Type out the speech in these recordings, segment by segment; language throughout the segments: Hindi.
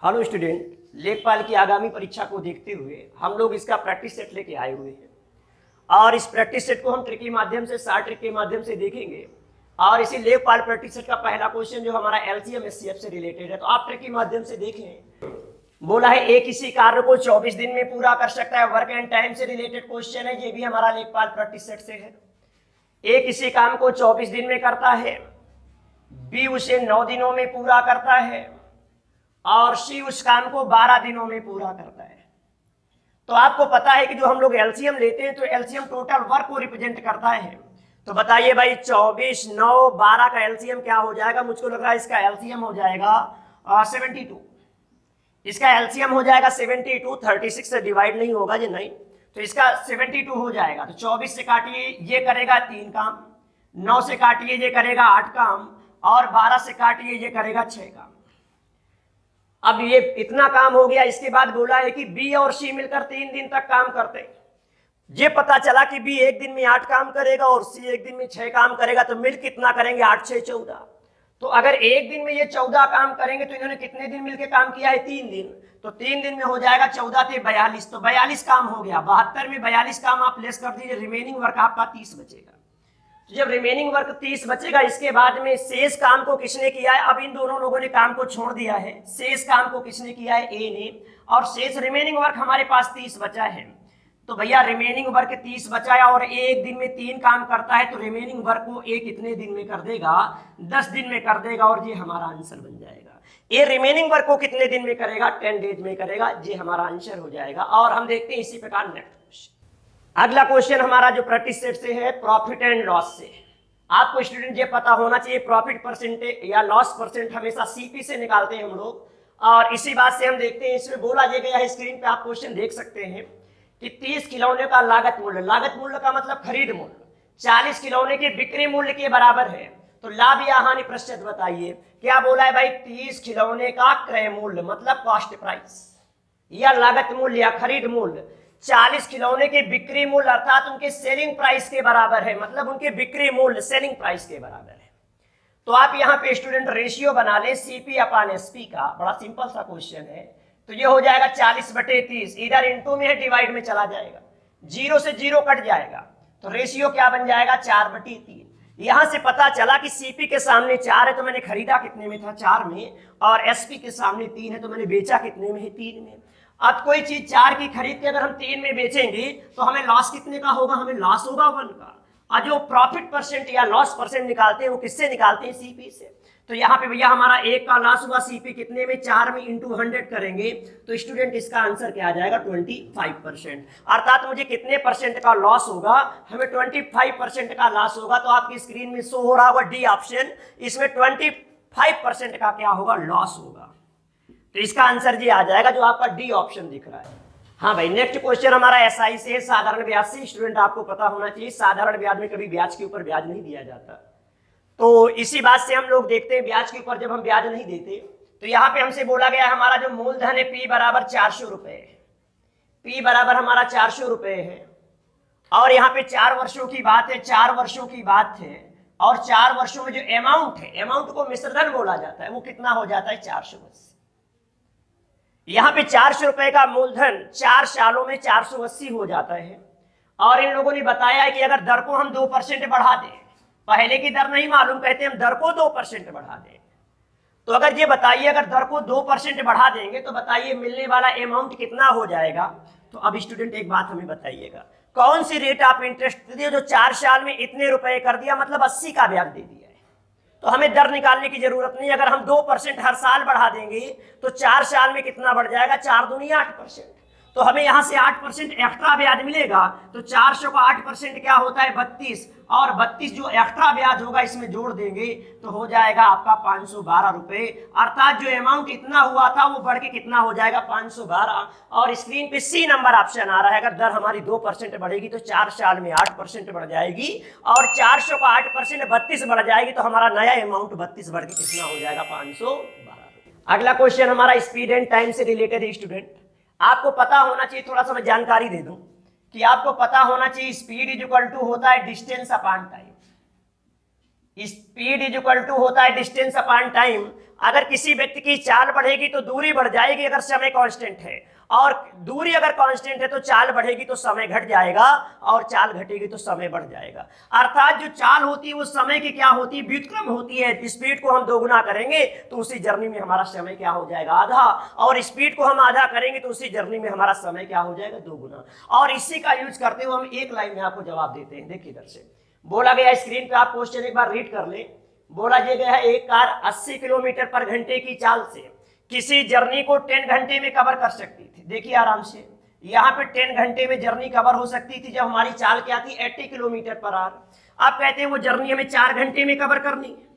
हेलो स्टूडेंट, लेखपाल की आगामी परीक्षा को देखते हुए हम लोग इसका प्रैक्टिस सेट लेके आए हुए हैं और इस प्रैक्टिस सेट को हम ट्रिक के माध्यम से 60 ट्रिक के माध्यम से देखेंगे। और इसी लेखपाल प्रैक्टिस सेट का पहला क्वेश्चन जो हमारा एलसीएम एचसीएफ से रिलेटेड है, तो आप ट्रिक के माध्यम से देखें। बोला है एक किसी कार्य को 24 दिन में पूरा कर सकता है। वर्क एंड टाइम से रिलेटेड क्वेश्चन है, ये भी हमारा लेखपाल प्रैक्टिस सेट से है। ए किसी काम को 24 दिन में करता है, बी उसे 9 दिनों में पूरा करता है और सी उस काम को 12 दिनों में पूरा करता है। तो आपको पता है कि जो हम लोग एलसीएम लेते हैं तो एलसीएम टोटल वर्क को रिप्रेजेंट करता है। तो बताइए भाई 24, 9, 12 का एलसीएम क्या हो जाएगा? मुझको लग रहा है इसका एलसीएम हो जाएगा 72। इसका एलसीएम हो जाएगा 72। 36 से डिवाइड नहीं होगा ये, नहीं, तो इसका 72 हो जाएगा। तो 24 से काटिए, ये करेगा 3 काम, 9 से काटिए ये करेगा 8 काम और 12 से काटिए ये करेगा 6 काम। अब ये इतना काम हो गया। इसके बाद बोला है कि बी और सी मिलकर 3 दिन तक काम करते हैं। ये पता चला कि बी एक दिन में 8 काम करेगा और सी एक दिन में 6 काम करेगा, तो मिल कितना करेंगे? 8, 6, 14। तो अगर एक दिन में ये 14 काम करेंगे तो इन्होंने कितने दिन मिलकर काम किया है? 3 दिन। तो 3 दिन में हो जाएगा 14 से 42, तो 42 काम हो गया। 72 में 42 काम आप लेस कर दीजिए, रिमेनिंग वर्क आपका 30 बचेगा। तो जब रिमेनिंग वर्क 30 बचेगा, इसके बाद में शेष काम को किसने किया है? अब इन दोनों लोगों ने काम को छोड़ दिया है। शेष काम को किसने किया है? ए ने। और शेष रिमेनिंग वर्क हमारे पास 30 बचा है। तो भैया रिमेनिंग वर्क 30 बचा है और एक दिन में 3 काम करता है, तो रिमेनिंग वर्क को ए कितने दिन में कर देगा? 10 दिन में कर देगा और ये हमारा आंसर बन जाएगा। ए रिमेनिंग वर्क को कितने दिन में करेगा? 10 डेज में करेगा। ये हमारा आंसर हो जाएगा। और हम देखते हैं इसी प्रकार नेक्स्ट क्वेश्चन। अगला क्वेश्चन हमारा जो प्रैक्टिस सेट से है, प्रॉफिट एंड लॉस से। आपको स्टूडेंट ये पता होना चाहिए, प्रॉफिट परसेंटेज या लॉस परसेंट हमेशा सीपी से निकालते हैं हम लोग। और इसी बात से हम देखते हैं, इसमें बोला ये गया है, स्क्रीन पे आप क्वेश्चन देख सकते हैं कि 30 खिलौने का लागत मूल्य का मतलब खरीद मूल्य 40 खिलौने के बिक्री मूल्य के बराबर है। तो लाभ या हानि प्रतिशत बताइए। क्या बोला है भाई? 30 खिलौने का क्रय मूल्य मतलब कॉस्ट प्राइस या लागत मूल्य या खरीद मूल्य 40 खिलौने के बिक्री मूल्य अर्थात उनके सेलिंग प्राइस के बराबर है, मतलब उनके बिक्री मूल्य सेलिंग प्राइस के बराबर है। तो आप यहाँ पे स्टूडेंट रेशियो बना ले सीपी अपॉन एसपी का। बड़ा सिंपल सा क्वेश्चन है। तो ये हो जाएगा 40/30, इधर इंटू में है डिवाइड में चला जाएगा, 0 से 0 कट जाएगा। तो रेशियो क्या बन जाएगा? 4/3। यहां से पता चला कि सीपी के सामने 4 है तो मैंने खरीदा कितने में था? 4 में। और एसपी के सामने 3 है तो मैंने बेचा कितने में है? 3 में। अब कोई चीज 4 की खरीद के अगर हम 3 में बेचेंगे तो हमें लॉस कितने का होगा? हमें लॉस होगा 1 का। और जो प्रॉफिट परसेंट या लॉस परसेंट निकालते हैं वो किससे निकालते हैं? सीपी से। तो यहाँ पे भैया हमारा 1 का लॉस हुआ, सीपी कितने में? 4 में इंटू 100 करेंगे तो स्टूडेंट इसका आंसर क्या आ जाएगा? 25%। अर्थात मुझे कितने परसेंट का लॉस होगा? हमें 25% का लॉस होगा। तो आपकी स्क्रीन में शो हो रहा होगा डी ऑप्शन, इसमें 25% का क्या होगा? लॉस होगा। तो इसका आंसर जी आ जाएगा जो आपका डी ऑप्शन दिख रहा है। हाँ भाई, नेक्स्ट क्वेश्चन हमारा एसआई से, साधारण ब्याज से। स्टूडेंट आपको पता होना चाहिए साधारण ब्याज में कभी ब्याज के ऊपर ब्याज नहीं दिया जाता। तो इसी बात से हम लोग देखते हैं ब्याज के ऊपर जब हम ब्याज नहीं देते तो यहाँ पे हमसे बोला गया हमारा जो मूलधन है P बराबर 400 रुपए। P बराबर हमारा 400 रुपए है और यहाँ पे 4 वर्षों की बात है, 4 वर्षों की बात है। और 4 वर्षों में जो अमाउंट है, अमाउंट को मिश्रधन बोला जाता है, वो कितना हो जाता है? 480। यहाँ पे 400 रुपए का मूलधन 4 सालों में 480 हो जाता है। और इन लोगों ने बताया है कि अगर दर को हम 2% बढ़ा दें, पहले की दर नहीं मालूम, कहते हैं हम दर को 2% बढ़ा दें। तो अगर ये बताइए अगर दर को 2% बढ़ा देंगे तो बताइए मिलने वाला अमाउंट कितना हो जाएगा? तो अब स्टूडेंट एक बात हमें बताइएगा, कौन सी रेट आप इंटरेस्ट दिए जो 4 साल में इतने रुपए कर दिया, मतलब 80 का ब्याज दे दिया है। तो हमें दर निकालने की जरूरत नहीं। अगर हम 2% हर साल बढ़ा देंगे तो 4 साल में कितना बढ़ जाएगा? 4 दूनी 8%। तो हमें यहाँ से 8% एक्स्ट्रा ब्याज मिलेगा। तो 400 का 8% क्या होता है? 32। और 32 जो एक्स्ट्रा ब्याज होगा इसमें जोड़ देंगे तो हो जाएगा आपका 512 रुपए। अर्थात जो अमाउंट इतना हुआ था वो बढ़ के कितना हो जाएगा? 512। और स्क्रीन पे सी नंबर ऑप्शन आ रहा है। अगर दर हमारी 2% बढ़ेगी तो 4 साल में 8% बढ़ जाएगी और 400 का 8% 32 बढ़ जाएगी तो हमारा नया अमाउंट 32 बढ़ के कितना हो जाएगा? 512। अगला क्वेश्चन हमारा स्पीड एंड टाइम से रिलेटेड है। स्टूडेंट आपको पता होना चाहिए, थोड़ा सा मैं जानकारी दे दूं कि आपको पता होना चाहिए स्पीड इज इक्वल टू होता है distance upon time. Speed is equal to होता है डिस्टेंस अपॉन टाइम। अगर किसी व्यक्ति की चाल बढ़ेगी तो दूरी बढ़ जाएगी अगर समय कांस्टेंट है, और दूरी अगर कांस्टेंट है तो चाल बढ़ेगी तो समय घट जाएगा, और चाल घटेगी तो समय बढ़ जाएगा। अर्थात जो चाल होती है वो समय की क्या होती है, व्युत्क्रम होती है। स्पीड को हम दोगुना करेंगे तो उसी जर्नी में हमारा समय क्या हो जाएगा, आधा, और स्पीड को हम आधा करेंगे तो उसी जर्नी में हमारा समय क्या हो जाएगा, दोगुना। और इसी का यूज करते हुए हम एक लाइन में आपको जवाब देते हैं। देखिए इधर से बोला गया, स्क्रीन पे आप क्वेश्चन एक बार रीड कर ले। बोला ये गया है, एक कार 80 किलोमीटर पर घंटे की चाल से किसी जर्नी को 10 घंटे में कवर कर सकती थी। देखिए आराम से, यहाँ पे 10 घंटे में जर्नी कवर हो सकती थी जब हमारी चाल क्या थी, 80 किलोमीटर पर आवर। आप कहते हैं वो जर्नी हमें 4 घंटे में कवर करनी है,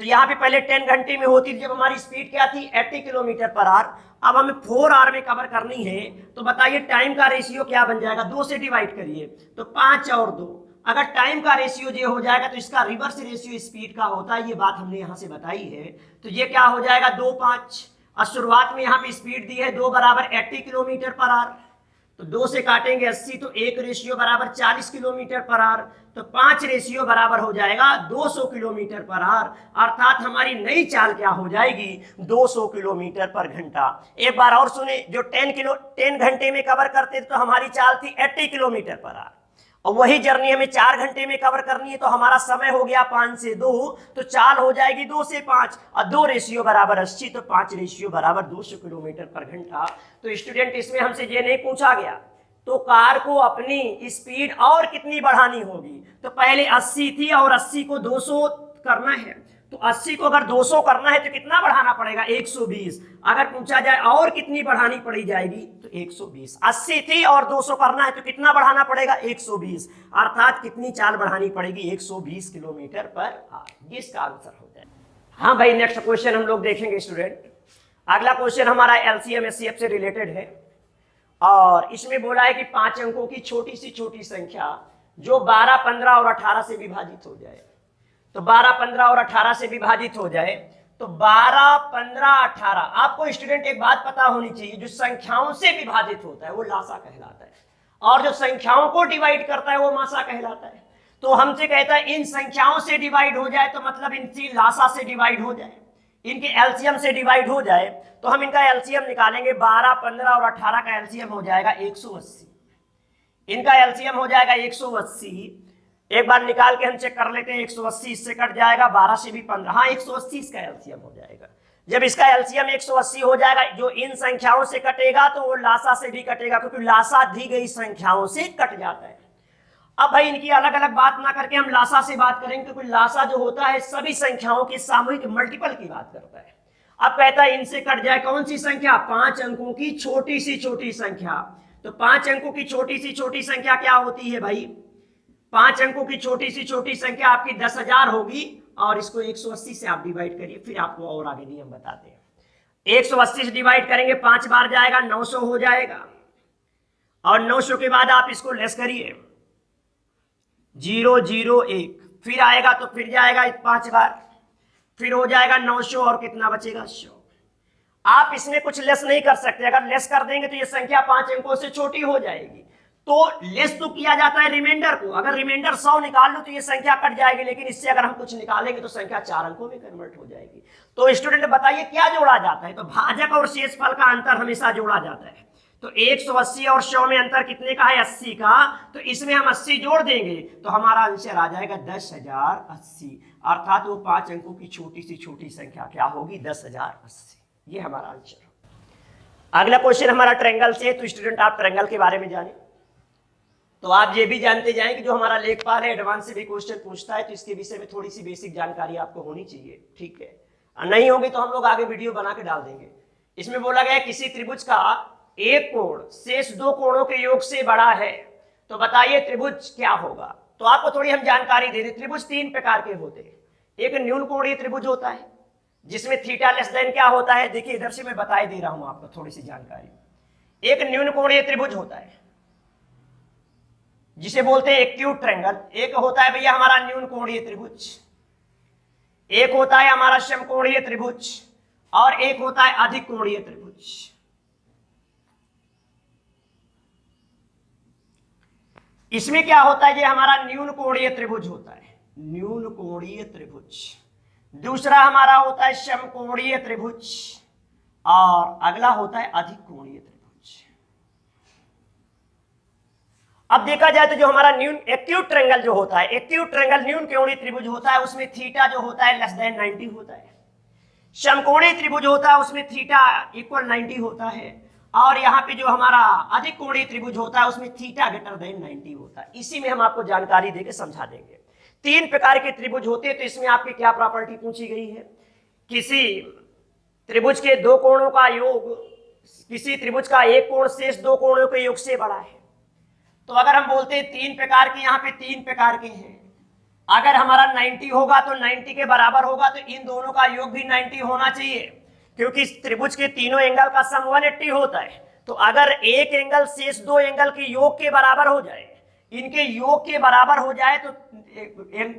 तो यहाँ पे पहले 10 घंटे में होती थी जब हमारी स्पीड क्या थी, 80 किलोमीटर पर आवर। अब हमें 4 आवर में कवर करनी है, तो बताइए टाइम का रेशियो क्या बन जाएगा, 2 से डिवाइड करिए तो 5 और 2। अगर टाइम का रेशियो ये हो जाएगा तो इसका रिवर्स रेशियो स्पीड का होता है, ये बात हमने यहाँ से बताई है। तो ये क्या हो जाएगा, 2 5। और शुरुआत में यहाँ पे स्पीड दी है 2 बराबर 80 किलोमीटर पर आवर, तो 2 से काटेंगे 80 तो 1 रेशियो बराबर 40 किलोमीटर पर आवर, तो 5 रेशियो बराबर हो जाएगा 200 किलोमीटर पर आवर। अर्थात हमारी नई चाल क्या हो जाएगी, 200 किलोमीटर पर घंटा। एक बार और सुने, जो 10 घंटे में कवर करते थे तो हमारी चाल थी 80 किलोमीटर पर आवर, और वही जर्नी हमें 4 घंटे में कवर करनी है, तो हमारा समय हो गया 5 से 2, तो चाल हो जाएगी 2 से 5, और 2 रेशियो बराबर 80, तो 5 रेशियो बराबर 200 किलोमीटर पर घंटा। तो स्टूडेंट इसमें हमसे ये नहीं पूछा गया तो कार को अपनी स्पीड और कितनी बढ़ानी होगी, तो पहले 80 थी और 80 को 200 करना है, तो 80 को अगर 200 करना है तो कितना बढ़ाना पड़ेगा, 120। अगर पूछा जाए और कितनी बढ़ानी पड़ी जाएगी तो 120। 80 थी और 200 करना है तो कितना बढ़ाना पड़ेगा, 120। अर्थात कितनी चाल बढ़ानी पड़ेगी, 120 किलोमीटर पर आवर। ये इसका आंसर हो जाएगा। हाँ भाई, नेक्स्ट क्वेश्चन हम लोग देखेंगे स्टूडेंट। अगला क्वेश्चन हमारा एलसीएम एचसीएफ से रिलेटेड है, और इसमें बोला है कि 5 अंकों की छोटी सी छोटी संख्या जो 12, 15 और 18 से विभाजित हो जाए। तो 12, 15 और 18 से विभाजित हो जाए, तो 12, 15, 18। आपको स्टूडेंट एक बात पता होनी चाहिए, जो संख्याओं से विभाजित होता है वो लासा कहलाता है, और जो संख्याओं को डिवाइड करता है वो मासा कहलाता है। तो हमसे कहता है इन संख्याओं से डिवाइड हो जाए, तो मतलब इनकी लासा से डिवाइड हो जाए, इनके एलसीएम से डिवाइड हो जाए, तो हम इनका एलसीएम निकालेंगे। 12, 15 और 18 का एलसीएम हो जाएगा 180। इनका एलसीएम हो जाएगा 180। एक बार निकाल के हम चेक कर लेते हैं, 180 इससे कट जाएगा, 12 से भी 15, हाँ 180 इसका एलसीएम हो जाएगा। जब इसका एलसीएम 180 हो जाएगा, जो इन संख्याओं से कटेगा तो वो लासा से भी कटेगा, क्योंकि लासा दी गई संख्याओं से कट जाता है। अब भाई इनकी अलग अलग बात ना करके हम लासा से बात करेंगे, क्योंकि लासा जो होता है सभी संख्याओं की सामूहिक मल्टीपल की बात करता है। अब कहता है इनसे कट जाए कौन सी संख्या, 5 अंकों की छोटी सी छोटी संख्या। तो 5 अंकों की छोटी सी छोटी संख्या क्या होती है भाई, 5 अंकों की छोटी सी छोटी संख्या आपकी 10,000 होगी, और इसको 180 से आप डिवाइड करिए, फिर आपको और आगे नियम बताते हैं। 180 से डिवाइड करेंगे 5 बार जाएगा, 900 हो जाएगा, और 900 के बाद आप इसको लेस करिए, 001, फिर आएगा तो फिर जाएगा 5 बार, फिर हो जाएगा 900, और कितना बचेगा 100। आप इसमें कुछ लेस नहीं कर सकते, अगर लेस कर देंगे तो ये संख्या 5 अंकों से छोटी हो जाएगी। तो लेस तो किया जाता है रिमाइंडर को, अगर रिमाइंडर 100 निकाल लो तो ये संख्या कट जाएगी, लेकिन इससे अगर हम कुछ निकालेंगे तो संख्या 4 अंकों में कन्वर्ट हो जाएगी। तो स्टूडेंट बताइए क्या जोड़ा जाता है, तो भाजक और शेषफल का अंतर हमेशा जोड़ा जाता है। तो 180 और 100 में अंतर कितने का है, 80 का, तो इसमें हम 80 जोड़ देंगे तो हमारा आंसर आ जाएगा 10,080। अर्थात वो 5 अंकों की छोटी सी छोटी संख्या क्या होगी, 10,080। ये हमारा आंसर। अगला क्वेश्चन हमारा ट्रायंगल से, तो स्टूडेंट आप ट्रायंगल के बारे में जाने, तो आप ये भी जानते जाएं कि जो हमारा लेखपाल है एडवांस से भी क्वेश्चन पूछता है, तो इसके विषय में थोड़ी सी बेसिक जानकारी आपको होनी चाहिए, ठीक है। नहीं होगी तो हम लोग आगे वीडियो बना के डाल देंगे। इसमें बोला गया किसी त्रिभुज का एक कोण शेष 2 कोणों के योग से बड़ा है, तो बताइए त्रिभुज क्या होगा। तो आपको थोड़ी हम जानकारी दे दें। त्रिभुज 3 प्रकार के होते हैं। एक न्यून कोणीय त्रिभुज होता है जिसमें थीटा लेस देन क्या होता है, देखिए इधर से मैं बताई दे रहा हूं आपको थोड़ी सी जानकारी। एक न्यून कोणीय त्रिभुज होता है जिसे बोलते हैं एक्यूट ट्रायंगल। एक होता है भैया हमारा न्यून कोणीय त्रिभुज, एक होता है हमारा समकोणीय त्रिभुज, और एक होता है अधिक कोणीय त्रिभुज। इसमें क्या होता है, ये हमारा न्यून कोणीय त्रिभुज होता है, न्यून कोणीय त्रिभुज। दूसरा हमारा होता है समकोणीय त्रिभुज, और अगला होता है अधिक कोणीय त्रिभुज। अब देखा जाए तो जो हमारा न्यून एक्यूट ट्रायंगल जो होता है, एक्यूट ट्रायंगल न्यून कोणीय त्रिभुज होता है, उसमें थीटा जो होता है लेस देन 90 होता है। समकोणीय त्रिभुज होता है उसमें थीटा इक्वल 90 होता है, और यहाँ पे जो हमारा अधिक कोणीय त्रिभुज होता है उसमें थीटा ग्रेटर देन 90 होता है। इसी में हम आपको जानकारी देके समझा देंगे। 3 प्रकार के त्रिभुज होते हैं, तो इसमें आपकी क्या प्रॉपर्टी पूछी गई है? किसी त्रिभुज के 2 कोणों का योग किसी त्रिभुज का एक कोण शेष 2 कोणों के योग से बड़ा है। तो अगर हम बोलते हैं 3 प्रकार के, यहाँ पे 3 प्रकार के हैं, अगर हमारा 90 होगा तो 90 के बराबर होगा, तो इन दोनों का योग भी 90 होना चाहिए, क्योंकि इस त्रिभुज के तीनों एंगल का सम 180 होता है। तो अगर एक एंगल शेष 2 एंगल के योग के बराबर हो जाए, इनके योग के बराबर हो जाए, तो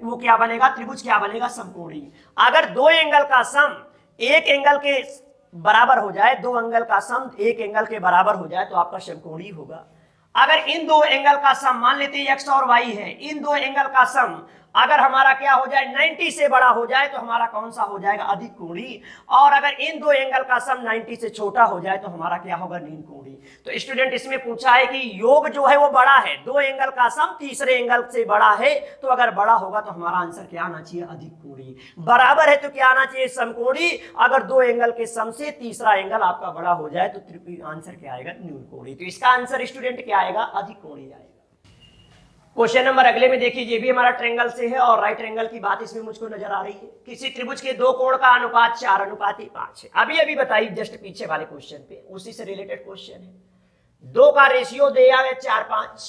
वो क्या बनेगा? त्रिभुज क्या बनेगा? समकोणीय। अगर 2 एंगल का सम एक एंगल के बराबर हो जाए, 2 एंगल का सम एक एंगल के बराबर हो जाए, तो आपका समकोणीय होगा। अगर इन 2 एंगल का सम, मान लेते हैं x और y है, इन 2 एंगल का सम अगर हमारा क्या हो जाए 90 से बड़ा हो जाए, तो हमारा कौन सा हो जाएगा? अधिक कोणीय। और अगर इन 2 एंगल का सम 90 से छोटा हो जाए, तो हमारा क्या होगा? न्यून कोणीय। तो स्टूडेंट इसमें पूछा है कि योग जो है वो बड़ा है, 2 एंगल का सम तीसरे एंगल से बड़ा है, तो अगर बड़ा होगा तो हमारा आंसर क्या आना चाहिए? अधिक कोणीय। बराबर है तो क्या आना चाहिए? समकोणीय। अगर 2 एंगल के सम से तीसरा एंगल आपका बड़ा हो जाए, तो आंसर क्या आएगा? न्यून कोणीय। तो इसका आंसर स्टूडेंट क्या आएगा? अधिक कोणीय आएगा। क्वेश्चन नंबर अगले में देखिए, ये भी हमारा ट्रायंगल से है, और राइट ट्रायंगल की बात इसमें मुझको नजर आ रही है। किसी त्रिभुज के 2 कोण का अनुपात 4:5 है। अभी अभी बताइए जस्ट पीछे वाले क्वेश्चन पे, उसी से रिलेटेड क्वेश्चन है। 2 का रेशियो दिया है 4:5,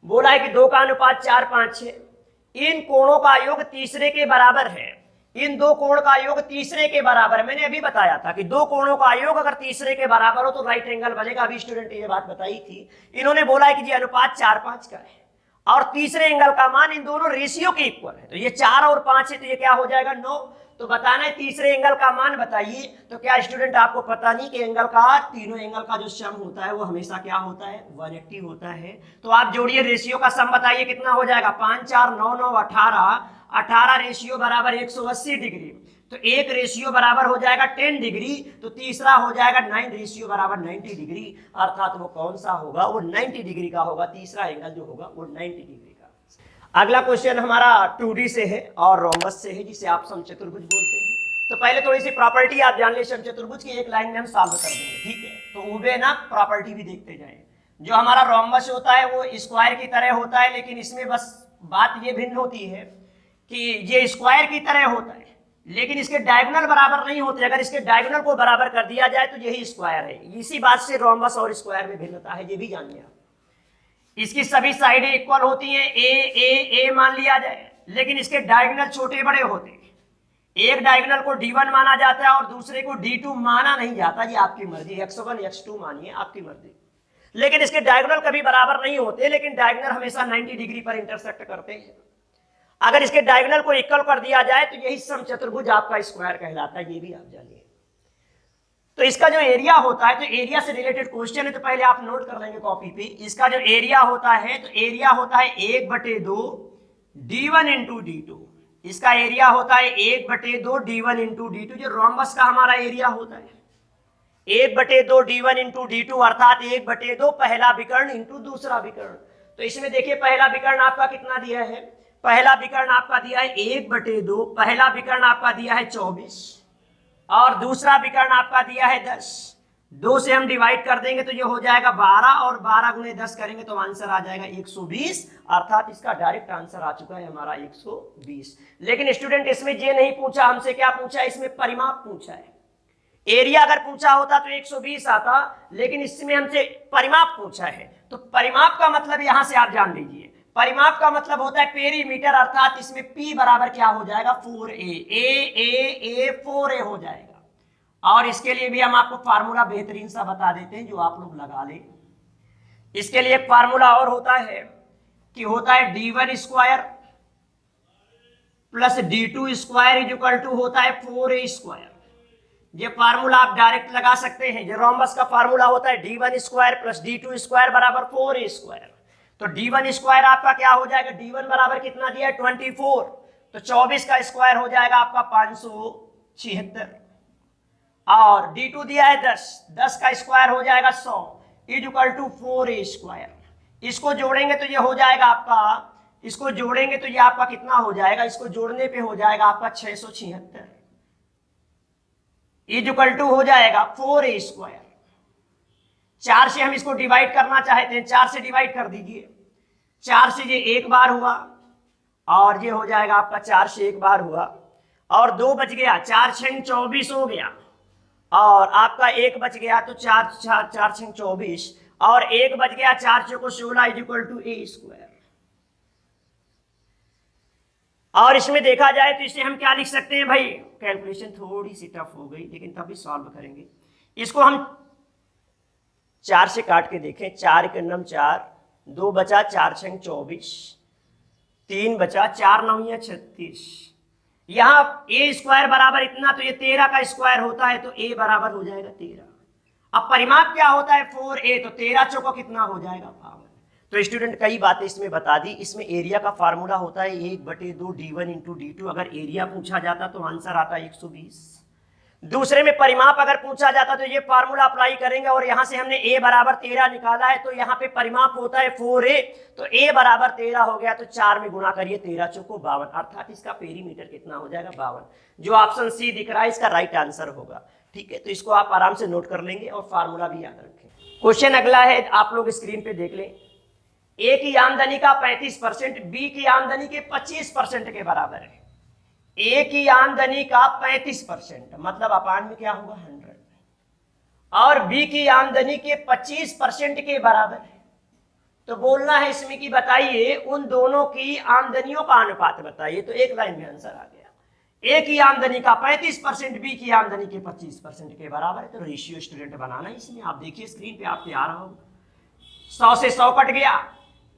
बोला है कि 2 का अनुपात 4:5 है। इन कोणों का योग तीसरे के बराबर है। इन 2 कोण का योग तीसरे के बराबर, मैंने अभी बताया था कि 2 कोणों का योग अगर तीसरे के बराबर हो तो राइट ट्रायंगल बनेगा। अभी स्टूडेंट ये बात बताई थी। इन्होंने बोला है कि ये अनुपात 4:5 का है, और तीसरे एंगल का मान इन दोनों रेशियो के इक्वल है। तो ये 4 और 5 है, तो ये क्या हो जाएगा? 9। तो बताना है तीसरे एंगल का मान बताइए। तो क्या स्टूडेंट आपको पता नहीं कि एंगल का, तीनों एंगल का जो सम होता है वो हमेशा क्या होता है? 180 होता है। तो आप जोड़िए, रेशियो का सम बताइए कितना हो जाएगा? 5 4 9 9 18, 18 रेशियो बराबर 180 डिग्री। तो एक रेशियो बराबर हो जाएगा 10 डिग्री, तो तीसरा हो जाएगा 9 रेशियो बराबर 90 डिग्री। अर्थात वो कौन सा होगा? वो 90 डिग्री का होगा। तीसरा एंगल जो होगा वो 90 डिग्री का। अगला क्वेश्चन हमारा 2D से है और रोम्बस से है, जिसे आप समचतुर्भुज बोलते हैं। तो पहले थोड़ी सी प्रॉपर्टी आप जान ले समचतुर्भुज की, एक लाइन में हम सॉल्व कर देंगे, ठीक है? तो उबे ना प्रॉपर्टी भी देखते जाए। जो हमारा रोम्बस होता है वो स्क्वायर की तरह होता है, लेकिन इसमें बस बात ये भिन्न होती है कि ये स्क्वायर की तरह होता है, लेकिन इसके डायगोनल बराबर नहीं होते। अगर इसके डायगोनल को बराबर कर दिया जाए तो यही स्क्वायर है। इसी बात से रोम्बस और स्क्वायर में भिन्नता है, ये भी जानिए आप। इसकी सभी साइडें इक्वल होती हैं, ए मान लिया जाए, लेकिन इसके डायगोनल छोटे बड़े होते हैं। एक डायगोनल को D1 माना जाता है और दूसरे को D2 माना नहीं जाता। ये आपकी मर्जी, x1 x2 मानिए, आपकी मर्जी। लेकिन इसके डायगोनल कभी बराबर नहीं होते, लेकिन डायगोनल हमेशा 90 डिग्री पर इंटरसेक्ट करते हैं। अगर इसके डायगोनल को इक्वल कर दिया जाए तो यही समचतुर्भुज आपका स्क्वायर कहलाता है, ये भी आप जानिए। तो इसका जो एरिया होता है, तो एरिया से रिलेटेड क्वेश्चन है, तो पहले आप नोट कर लेंगे कॉपी पे। इसका जो एरिया होता है, तो एरिया होता है 1/2 D1 × D2। इसका एरिया होता है 1/2 D1 × D2, जो रोम्बस का हमारा एरिया होता है। 1/2 D1 × D2 अर्थात 1/2 पहला विकर्ण इंटू दूसरा विकर्ण। तो इसमें देखिए पहला विकर्ण आपका कितना दिया है? पहला विकर्ण आपका दिया है 1/2, पहला विकर्ण आपका दिया है 24, और दूसरा विकर्ण आपका दिया है 10। 2 से हम डिवाइड कर देंगे तो ये हो जाएगा 12, और 12 × 10 करेंगे तो आंसर आ जाएगा 120। अर्थात इसका डायरेक्ट आंसर आ चुका है हमारा 120। लेकिन स्टूडेंट इसमें ये नहीं पूछा हमसे, क्या पूछा? इसमें परिमाप पूछा है। एरिया अगर पूछा होता तो 120 आता, लेकिन इसमें हमसे परिमाप पूछा है। तो परिमाप का मतलब यहां से आप जान लीजिए, परिमाप का मतलब होता है पेरीमीटर, अर्थात इसमें P बराबर क्या हो जाएगा? 4a, a 4a हो जाएगा। और इसके लिए भी हम आपको फार्मूला बेहतरीन सा बता देते हैं, जो आप लोग लगा लें। इसके लिए एक फार्मूला और होता है कि होता है D1 square plus D2 square equal to होता है 4a स्क्वायर। ये फार्मूला आप डायरेक्ट लगा सकते हैं। जो रोम्बस का फार्मूला होता है D1 square plus D2 square बराबर 4a स्क्वायर। तो D1 स्क्वायर आपका क्या हो जाएगा? D1 बराबर कितना दिया है? 24। तो तो 24 का स्क्वायर हो जाएगा आपका 576, और d2 दिया है 10, 10 का स्क्वायर हो जाएगा 100 is equal to 4a square. इसको जोड़ेंगे तो ये हो जाएगा आपका, इसको जोड़ेंगे तो ये आपका कितना हो जाएगा, इसको जोड़ने पे हो जाएगा आपका 676 इज इक्वल टू हो जाएगा 4a स्क्वायर। 4 से हम इसको डिवाइड करना चाहते हैं, 4 से डिवाइड कर दीजिए, 4 से ये एक बार हुआ और ये हो जाएगा आपका 4 से एक बार हुआ, और 2 बच गया, 4 6 24 हो गया, और आपका 1 बच गया, तो 4 4 4 6 24 और 1 बच गया, 4 चौको 16 is equal to a square. और इसमें देखा जाए तो इसे हम क्या लिख सकते हैं भाई, कैलकुलेशन थोड़ी सी टफ हो गई लेकिन तभी सॉल्व करेंगे। इसको हम 4 से काट के देखें, 4 के नम 4, 2 बचा, 4 6 24, 3 बचा, 4 9 36, यहाँ a स्क्वायर बराबर इतना, तो ये 13 का स्क्वायर होता है तो a बराबर हो जाएगा 13। अब परिमाप क्या होता है 4a, तो 13 चौको कितना हो जाएगा 52। तो स्टूडेंट कई बातें इसमें बता दी। इसमें एरिया का फार्मूला होता है 1/2 d1 इंटू d2। अगर एरिया पूछा जाता तो आंसर आता 120। दूसरे में परिमाप अगर पूछा जाता तो ये फार्मूला अप्लाई करेंगे, और यहां से हमने a बराबर 13 निकाला है, तो यहाँ पे परिमाप होता है 4a, तो a बराबर 13 हो गया, तो 4 में गुणा करिए, 13 चौको 52, अर्थात इसका पेरीमीटर कितना हो जाएगा 52। जो ऑप्शन सी दिख रहा है इसका राइट आंसर होगा। ठीक है, तो इसको आप आराम से नोट कर लेंगे और फार्मूला भी याद रखें। क्वेश्चन अगला है, आप लोग स्क्रीन पे देख लें। ए की आमदनी का 35% बी की आमदनी के 25% के बराबर है। ए की आमदनी का 35% मतलब अपान में क्या होगा 100, और बी की आमदनी के 25% के बराबर है। तो बोलना है इसमें कि बताइए उन दोनों की आमदनियों का अनुपात बताइए, तो एक लाइन में आंसर आ गया। ए की आमदनी का 35%, बी की आमदनी के 25% के बराबर है। तो रेशियो स्टूडेंट बनाना है इसमें, आप देखिए स्क्रीन पे आपके आ रहा होगा। 100 से 100 कट गया,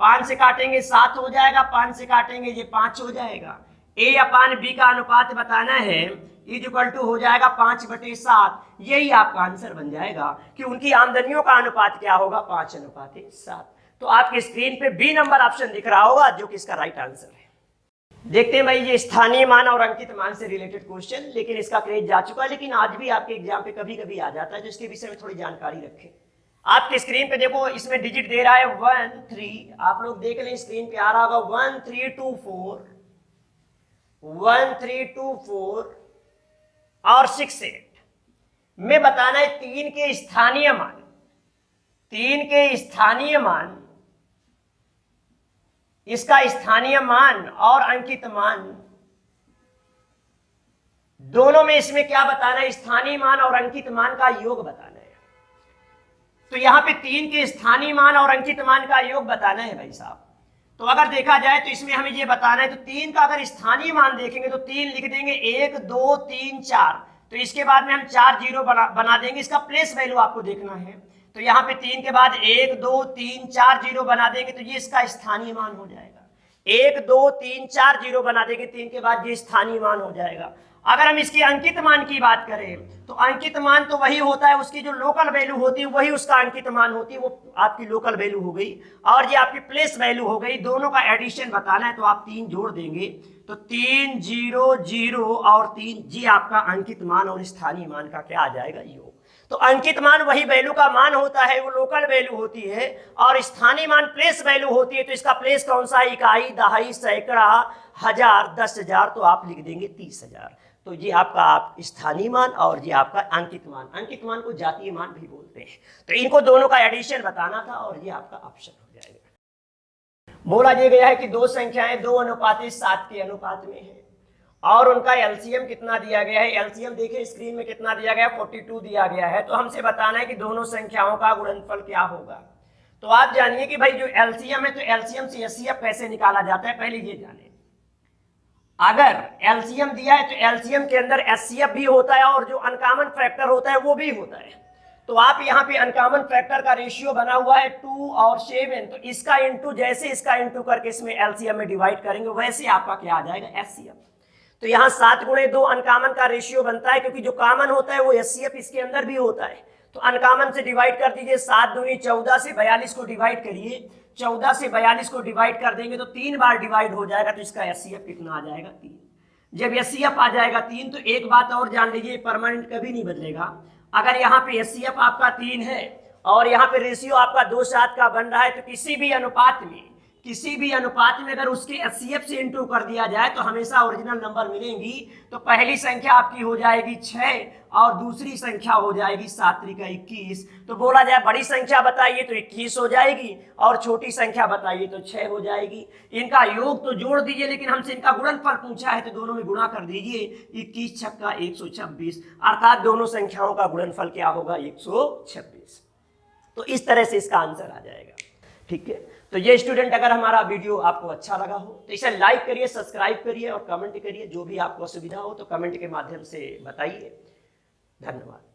5 से काटेंगे 7 हो जाएगा, 5 से काटेंगे ये 5 हो जाएगा। ए अपान बी का अनुपात बताना है, इज इक्वल टू हो जाएगा 5/7। यही आपका आंसर बन जाएगा कि उनकी आमदनियों का अनुपात क्या होगा 5:7। तो आपके स्क्रीन पे बी नंबर ऑप्शन दिख रहा होगा, जो कि इसका राइट आंसर है। देखते हैं भाई, ये स्थानीय मान और अंकित मान से रिलेटेड क्वेश्चन, लेकिन इसका क्रेज जा चुका है, लेकिन आज भी आपके एग्जाम पे कभी कभी आ जाता है, तो इसके विषय में थोड़ी जानकारी रखें। आपके स्क्रीन पे देखो, इसमें डिजिट दे रहा है 1 3, आप लोग देख लें स्क्रीन पे आ रहा होगा 1 3 2 4, 1 3 2 4 और 6 8 में बताना है 3 के स्थानीय मान, 3 के स्थानीय मान, इसका स्थानीय मान और अंकित मान दोनों में इसमें क्या बताना है, स्थानीय मान और अंकित मान का योग बताना है। तो यहां पे 3 के स्थानीय मान और अंकित मान का योग बताना है भाई साहब। तो अगर देखा जाए तो इसमें हमें ये बताना है, तो 3 का अगर स्थानीय मान देखेंगे तो 3 लिख देंगे, 1 2 3 4, तो इसके बाद में हम 4 जीरो बना देंगे। इसका प्लेस वैल्यू आपको देखना है, तो यहाँ पे 3 के बाद 1 2 3 4 जीरो बना देंगे, तो ये इसका स्थानीय मान हो जाएगा। 1 2 3 4 जीरो बना देंगे, 3 के बाद ये स्थानीय मान हो जाएगा। अगर हम इसके अंकित मान की बात करें तो अंकित मान तो वही होता है, उसकी जो लोकल वैल्यू होती है वही उसका अंकित मान होती है, वो आपकी लोकल वैल्यू हो गई, और ये आपकी प्लेस वैल्यू हो गई। दोनों का एडिशन बताना है, तो आप 3 जोड़ देंगे, तो 3 0 0 और 3, जी आपका अंकित मान और स्थानीय मान का क्या आ जाएगा, योग। तो अंकित मान वही वैल्यू का मान होता है, वो लोकल वैल्यू होती है, और स्थानीय मान प्लेस वैल्यू होती है। तो इसका प्लेस कौन सा, इकाई, दहाई, सैकड़ा, हजार, 10,000, तो आप लिख देंगे 30,000। तो ये आपका आप स्थानीय मान और ये आपका अंकित मान, अंकित मान को जातीय मान भी बोलते हैं। तो इनको दोनों का एडिशन बताना था, और ये आपका ऑप्शन हो जाएगा। बोला ये गया है कि दो संख्याएं 2:7 के अनुपात में है, और उनका एलसीएम कितना दिया गया है। एलसीएम देखिए स्क्रीन में कितना दिया गया है, 42 दिया गया है। तो हमसे बताना है कि दोनों संख्याओं का गुणनफल क्या होगा। तो आप जानिए कि भाई जो एलसीएम है, तो एलसीएम से एचसीएफ कैसे निकाला जाता है, पहले ये जाने। अगर एलसीएम दिया है तो एलसीएम के अंदर एचसीएफ भी होता है, और जो अनकॉमन फैक्टर होता है वो भी होता है। तो आप यहाँ पे अनकॉमन फैक्टर का रेशियो बना हुआ है 2 और 7, तो इसका इंटू, जैसे इसका इंटू करके इसमें एलसीएम में डिवाइड करेंगे, वैसे आपका क्या आ जाएगा, एचसीएफ। तो यहाँ 7×2 अनकॉमन का रेशियो बनता है, क्योंकि जो कॉमन होता है वो एचसीएफ इसके अंदर भी होता है। तो अनकॉमन से डिवाइड कर दीजिए, 7 दूनी 14 से 42 को डिवाइड करिए, 14 से 42 को डिवाइड कर देंगे तो 3 बार डिवाइड हो जाएगा, तो इसका एचसीएफ कितना आ जाएगा, 3। जब एचसीएफ आ जाएगा 3, तो एक बात और जान लीजिए, परमानेंट कभी नहीं बदलेगा। अगर यहाँ पे एचसीएफ आपका 3 है और यहाँ पे रेशियो आपका 2:7 का बन रहा है, तो किसी भी अनुपात में अगर उसके एचसीएफ से इंटू कर दिया जाए तो हमेशा ओरिजिनल नंबर मिलेंगी। तो पहली संख्या आपकी हो जाएगी 6 और दूसरी संख्या हो जाएगी 7 त्रिका 21। तो बोला जाए बड़ी संख्या बताइए तो 21 हो जाएगी और छोटी संख्या बताइए तो 6 हो जाएगी। इनका योग तो जोड़ दीजिए, लेकिन हमसे इनका गुणनफल पूछा है तो दोनों में गुणा कर दीजिए। 21 छक्का 126, अर्थात दोनों संख्याओं का गुणनफल क्या होगा? 126। तो इस तरह से इसका आंसर आ जाएगा। ठीक है, तो ये स्टूडेंट, अगर हमारा वीडियो आपको अच्छा लगा हो तो इसे लाइक करिए, सब्सक्राइब करिए और कमेंट करिए। जो भी आपको असुविधा हो तो कमेंट के माध्यम से बताइए। धन्यवाद।